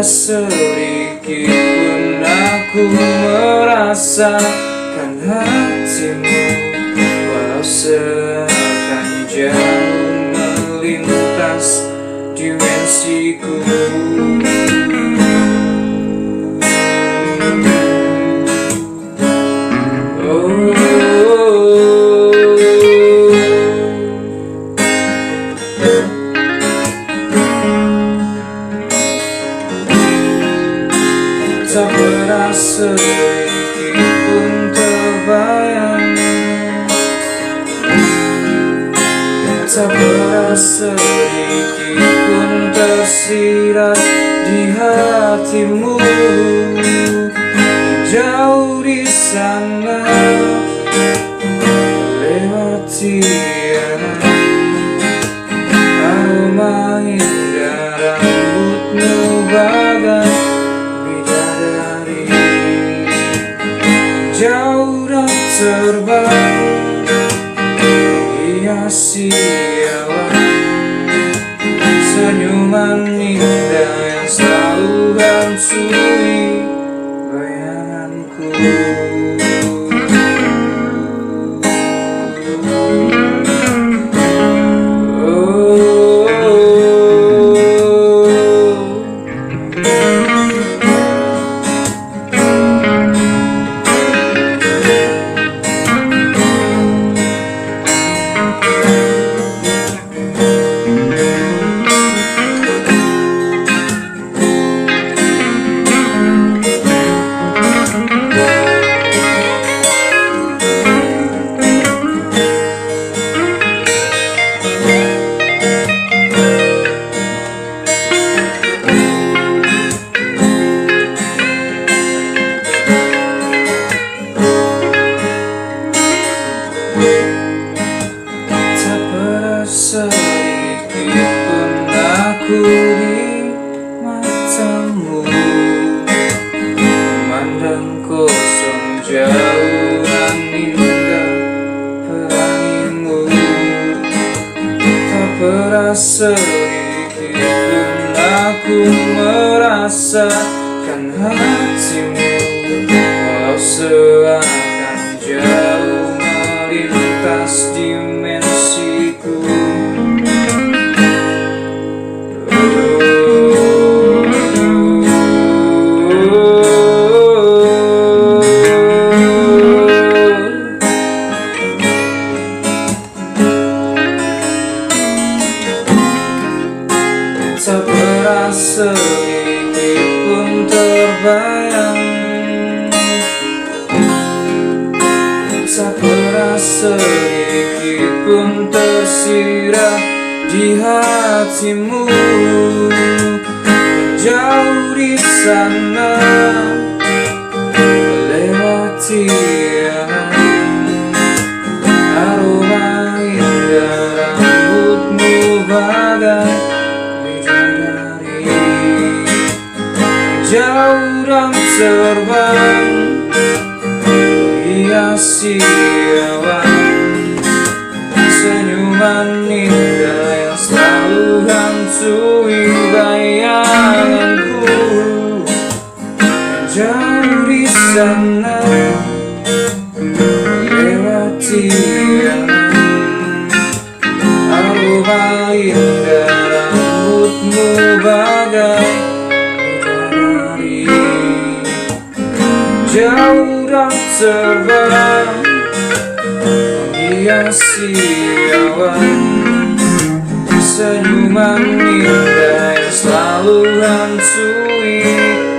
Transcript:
Sedikit pun aku merasakan hatimu, walau seakan jauh melintas dimensiku. Tak pernah sedikit pun terbayang, tak pernah sedikit pun tersirat di hatimu. Jauh di sana lewati aroma indah rambutmu bagai jauh dan terbang hiasi awan, senyuman indah yang selalu hantui bayanganku. Sedikit pun aku di matamu, memandang kosong jauh dan indah pelangimu. Tak pernah sedikit pun aku merasakan hatimu, walau seakan jauh melintas dimensiku. Tak pernah sedikit pun terbayang, tak pernah sedikit pun tersirat di hatimu. Jauh di sana melewati aroma indah rambutmu bagai jauh dan terbang hiasi awan, senyuman indah yang selalu hantui bayanganku. Jauh di sana melewati aroma indah rambutmu bagai jauh dan terbang hiasi awan, senyuman indah yang selalu hantui